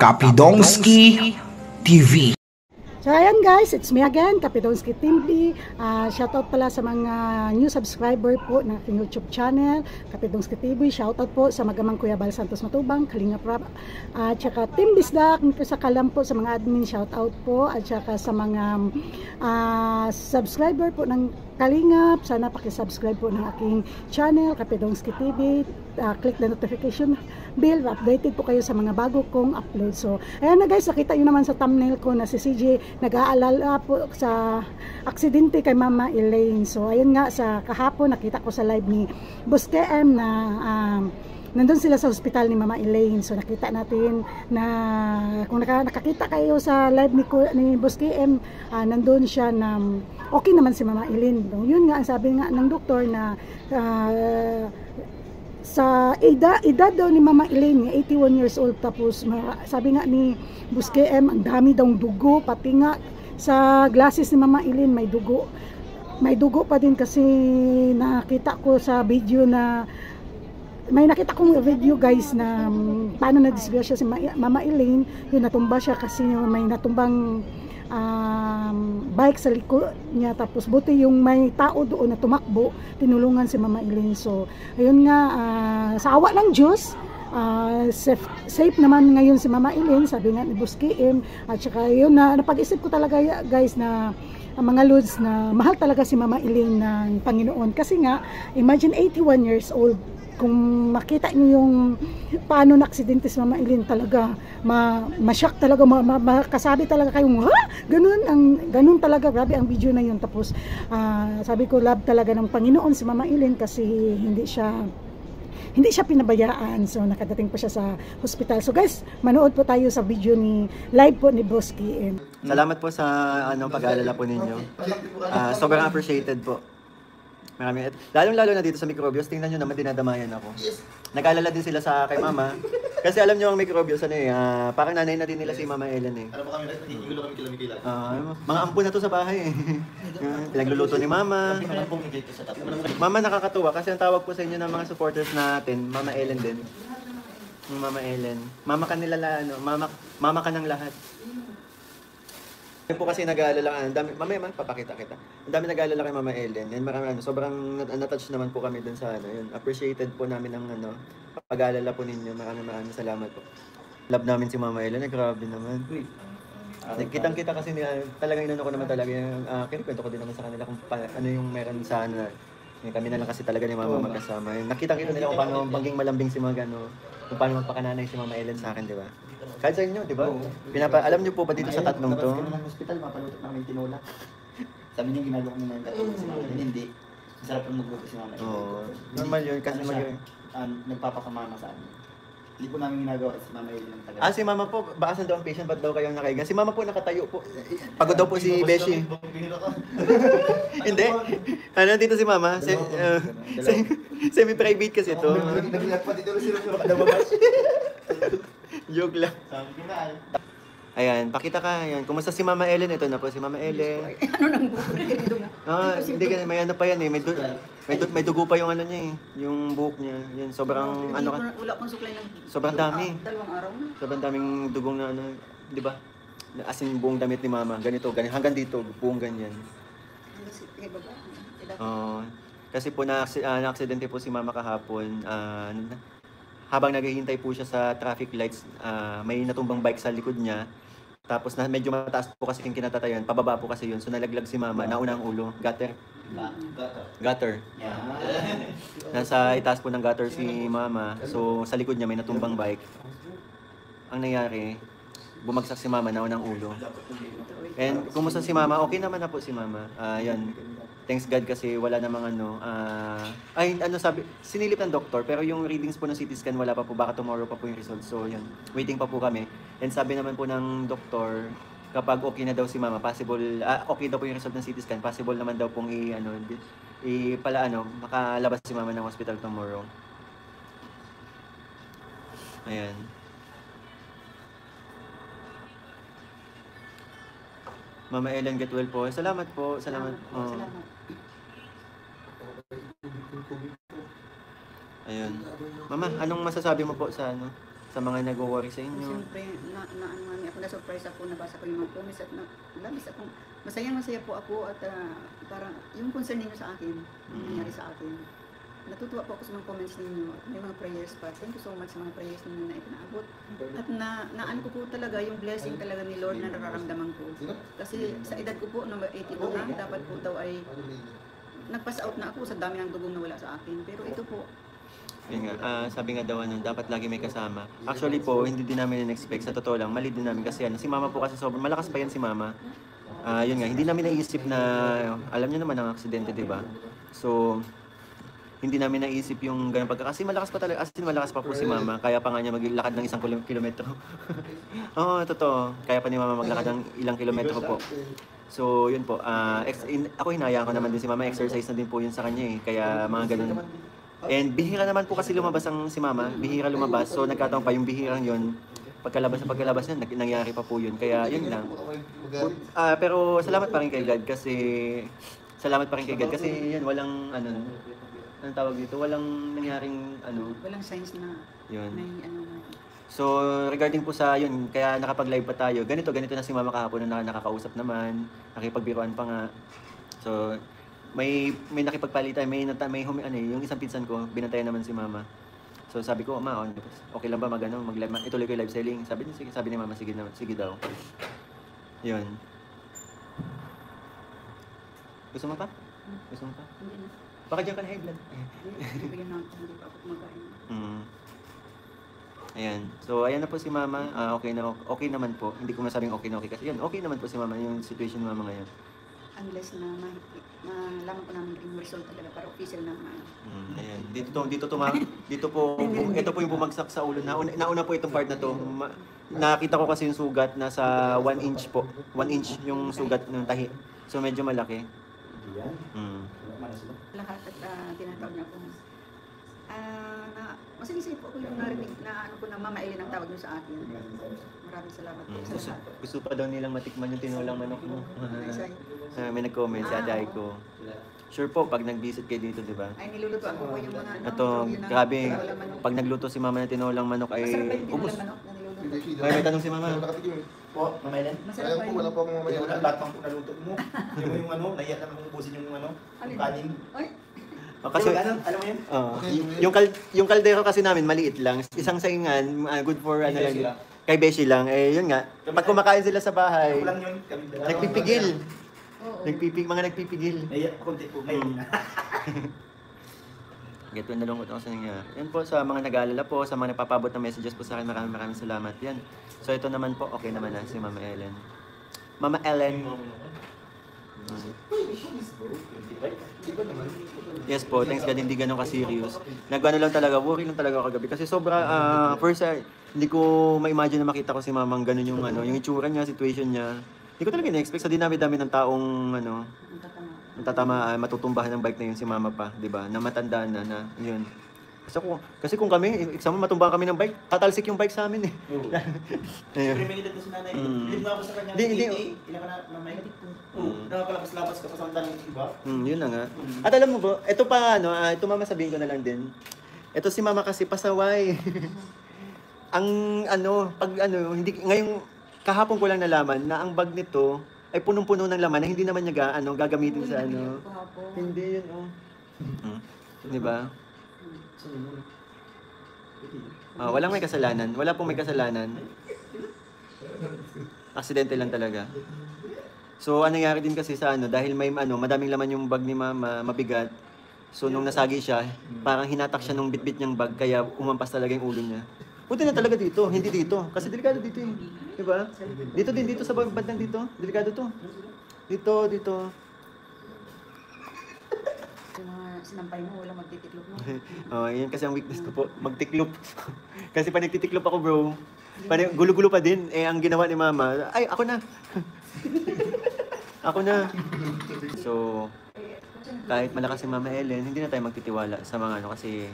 Kapidongski TV. So ayan guys, it's me again, Kapidongski TV. Shoutout pala sa mga new subscriber po ng aking YouTube channel, Kapidongski TV. Shoutout po sa Magamang Kuya Bal Santos Matubang, Kalinga Prab, at saka Team Bisdak, sa Kalam po, sa mga admin, shoutout po, at saka sa mga subscriber po ng Kalingap. Sana pakisubscribe po ng aking channel, Kapidongski TV. Click the notification bell, updated po kayo sa mga bago kong upload. So ayan na guys, nakita nyo naman sa thumbnail ko na si CJ nag-aalala po sa aksidente kay Mama Elaine. So ayun nga, sa kahapon nakita ko sa live ni Boss KM na nandun sila sa hospital ni Mama Elaine. So nakita natin na kung nakakita kayo sa live ni Boss KM, nandun siya na okay naman si Mama Elaine. Yun nga ang sabi nga ng doktor na sa edad daw ni Mama Elaine, 81 years old, tapos sabi nga ni Boss KM, ang dami daw dugo, pati nga sa glasses ni Mama Elaine may dugo. May dugo pa din kasi nakita ko sa video na may nakita kong video guys na paano na-disgrasya si Mama Elaine. Yung natumba siya kasi may natumbang bike sa likod niya, tapos buti yung may tao doon na tumakbo, tinulungan si Mama Elaine. So ayun nga, sa awa ng Diyos, safe naman ngayon si Mama Elaine, sabi nga ni Boss KM. At saka yun na napag-isip ko talaga guys na mga lods na mahal talaga si Mama Elaine ng Panginoon, kasi nga imagine 81 years old. Kung makita niyo yung paano na-aksidente si Mama Elaine, talaga ma-shock talaga, makasabi talaga kayong ganun talaga, grabe ang video na yun. Tapos sabi ko, love talaga ng Panginoon si Mama Elaine kasi hindi siya pinabayaan. So nakadating po siya sa hospital. So guys, manood po tayo sa video ni live po ni Boss KM. Salamat po sa pag-aalala po ninyo. Sobrang appreciated po. Marami. Lalong-lalo na dito sa Microbios, tingnan nyo naman, dinadamayan ako. Nag-alala din sila sa kay Mama. Kasi alam nyo ang Microbios, parang nanay na din nila si Mama Ellen eh. Alam mo kami, nagtitigulo kami kila. Mga ampun na to sa bahay eh. Pinagluluto ni Mama. Mama, nakakatuwa kasi ang tawag po sa inyo ng mga supporters natin, Mama Ellen din. Mama Ellen. Mama ka nila, mama ka ng lahat. Yan po kasi nag-aalala, mamaya papakita kita. Ang dami nag-aalala kay Mama Ellen. Yan, sobrang natouch naman po kami dun sa yun. Appreciated po namin ang pag-aalala po ninyo. Maraming salamat po. Love namin si Mama Ellen, grabe naman. Kitang-kita kasi talagang inano ko naman talaga yung kinikwento ko din naman sa kanila kung ano yung meron sa kami na lang kasi talaga ni Mama magkasama. Nakita-kita nila kung paano maging malambing si mga kung paano magpakananay si Mama Ellen sa akin, di ba? Kahit sa inyo, di ba? Alam niyo po ba dito sa tatlong to? Sa hospital, mapalutot namin tinula. Sabi niyo, ginagawa ko naman si Mama Ellen, hindi. Masarap yung magluto si Mama Ellen. Oo, normal yun kasi nagpapakamama sa amin. Hindi po namin ginagawa si Mama Ellen ng tagal. Si Mama po, baka saan daw ang patient, ba't daw kayong nakaiga? Si Mama po nakatayo po. Pagod daw po si Beshi. Hindi. Dito si Mama. Semi-private kasi ito. Naglag pa dito sila baka nababas. Joke lang. Ayan, pakita ka. Ayan. Kumusta si Mama Ellen? Ito na po si Mama Ellen. Ano nang buhok? Hindi ka, may pa yan eh. May dugo pa yung niya eh. Yung buhok niya. Yan, sobrang Wala pang suklay ng sobrang dami. dalawang araw na. Sobrang daming dugong na di ba? As in buong damit ni Mama. Ganito, hanggang dito, buong ganyan. Kasi po na-aksidente po si Mama kahapon. Habang naghihintay po siya sa traffic lights, may natumbang bike sa likod niya. Tapos medyo mataas po kasi yung kinatatayan, pababa po kasi yun. So nalaglag si Mama, nauna ang ulo, gutter. Nasa itaas po ng gutter si Mama. So sa likod niya may natumbang bike. Ang nangyari, bumagsak si Mama, nauna ang ulo. And kumusta si Mama? Okay naman na po si Mama. Yan. Thanks God kasi wala namang sabi, sinilip ng doktor, pero yung readings po ng CT scan wala pa po, baka tomorrow pa po yung result. So yun, waiting pa po kami. And sabi naman po ng doktor, kapag okay na daw si Mama, possible, okay daw po yung result ng CT scan, possible naman daw pong makalabas si Mama ng hospital tomorrow. Ayan. Mama Ellen, get well po. Salamat po. Salamat. Ayun. Mama, anong masasabi mo po sa sa mga nag-worry sa inyo. Siyempre, ano nga, ako na-surprise ako, nabasa ko yung mga comments at labis akong, masaya po ako at parang yung concern ninyo sa akin, yung nangyari sa akin. Natutuwa po ako sa mga comments ninyo at may mga prayers pa. Thank you so much sa mga prayers ninyo na ipinaabot. At naan ko po talaga yung blessing talaga ni Lord na nararamdaman ko. Kasi sa edad ko po, number 82 na, dapat po daw ay nag-pass out na ako sa dami ng dugong na wala sa akin. Pero ito po, Yun nga, sabi nga daw dapat lagi may kasama. Actually po, hindi din namin in-expect. Sa totoo lang, mali din namin kasi si mama po kasi sobrang malakas pa yan si mama. Yun nga, hindi namin naisip na, alam niyo naman ang aksidente, di ba? So, hindi namin naisip yung ganun pagka. Kasi malakas pa talaga, as in malakas pa po si mama. Kaya pa nga niya maglakad ng 1 kilometro. Oo, totoo. Kaya pa ni mama maglakad ng ilang kilometro po. So, yun po. Ako hinayaan ko naman din si mama. Exercise na din po yun sa kanya eh. Kaya mga ganun. And bihira naman po kasi lumabas ang si mama. Bihira lumabas. So, nagkataon pa yung bihirang yun. Pagkalabas niya, nangyari pa po yun. Kaya, yun lang. Pero, salamat pa rin kay God kasi... yun, walang, anong tawag dito? Walang nangyaring, walang signs na yun. may na. So, regarding po sa yun, kaya nakapag-live pa tayo. Ganito na si mama kahapon na nakakausap naman. Nakipagbiruan pa nga. So, may nakipagpalitan, yung isang pinsan ko, binantayan naman si mama. So sabi ko, ma, okay lang ba ituloy ko yung live selling? Sabi ni mama, sige daw. Yun. Gusto mo pa? Hindi na. Baka dyan ka na high blood. Hindi pa ako kumakain. Ayan. So, ayan na po si mama. Okay naman po. Hindi ko masabing okay na okay kasi yun, okay naman po si mama, yung situation ni mama ngayon. Unless na malaman ko namin yung result talaga para official na Ayan. Dito po ito po yung bumagsak sa ulo. Nauna po itong part na to. Nakita ko kasi yung sugat nasa 1 inch po. 1 inch yung sugat ng tahi. So medyo malaki. lahat at tinatawag niya ako. Masalisay po ako yung narinig na Mama Ellen ang tawag niyo sa akin. Maraming salamat po sa lahat. Gusto pa daw nilang matikman yung tinulang manok mo. May nag-comment si Aday ko. Sure po, pag nag-visit kayo dito, di ba? Ay, nilulutuan ko po yung mga Ito, grabe. Pag nagluto si mama ng tinulang manok ay masarap ba yung ubos. tinulang manok na niluluto? May tanong si mama. Po, Mama Ellen? Masarap ba yung... Wala po akong mamaya. Lahat ng naluto mo. Yung nahiya na kung ubusin yung yung kanin. Ay, Kasi, alam mo yun? yung kaldero kasi namin maliit lang. Isang saingan, good for ano lang. Kay Beshi lang. Eh, yun nga. Pag kumakain sila sa bahay, Ako lang yun. Kami dalawa. nagpipigil. oo. Mga nagpipigil. Nahiya, konti po. Ngayon na. Get na nalungkot ako sa nangyari. Yan po sa mga nag-aalala po, sa mga nagpapabot ng messages po sa akin, maraming salamat. Yan. So ito naman po, okay naman na si Mama Ellen. Mama Ellen. Yes po, thanks God, hindi ganun ka-serious. Nagano lang talaga, worry lang talaga ako kagabi. Kasi sobra, first, hindi ko ma-imagine na makita ko si Mamang ganun yung, yung itsura niya, situation niya. Hindi ko talaga na-expect sa dinami-dami ng taong, tatamaan, matutumbahan ng bike na yun si Mama pa, di ba? Na matanda na yun. Kasi kung kami, example, matumbahan kami ng bike, tatalsik yung bike sa amin eh. Oo. Siyempre, may nilad na si nanay. Nilad mo ako sa kanya. Hindi. Ilan ka na, mamay? Oo. Nakapalapas-lapas ka pa sa ng iba. Yun na nga. At alam mo ba, ito pa, ito mama sabihin ko na lang din. Ito si Mama kasi pasaway. Hindi, ngayong, kahapon ko lang nalaman na ang bag nito ay punong-puno ng laman na hindi naman niya gagamitin sa Hindi yun, Di ba? Walang may kasalanan. Wala pong may kasalanan. Aksidente lang talaga. So, ano nangyari din kasi sa dahil may madaming laman yung bag ni Mama, mabigat. So, nung nasagi siya, parang hinatak siya nung bitbit niyang bag, kaya umampas talaga yung ulo niya. Buti na talaga dito, hindi dito. Kasi delikado dito eh. Diba? Dito din, dito sa bandang dito. Delikado to. Dito. Yung mga sinampay mo, walang magtitiklop mo. Yan kasi ang weakness ko po, magtiklop. Kasi pa nagtitiklop ako, bro. Gulo-gulo pa din. Ang ginawa ni Mama, ay, ako na. Ako na. So, kahit malakas si Mama Ellen, hindi na tayo magtitiwala sa mga kasi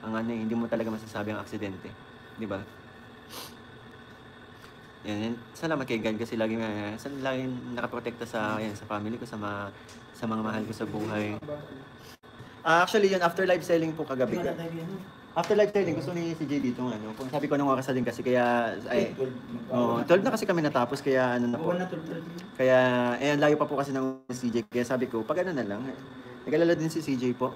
hindi mo talaga masasabi ang aksidente. Di ba? Yan. Salamat kay God kasi lagi nakaprotekta sa family ko, sa mga mahal ko sa buhay. Actually, yun, after live selling po kagabi. After life training, gusto ni CJ dito ano. Kung sabi ko nung oras din kasi kaya ay 12 na kasi kami natapos kaya ano na po. Kaya layo pa po kasi ng CJ kaya sabi ko pag ano na lang. Nag-alala din si CJ po.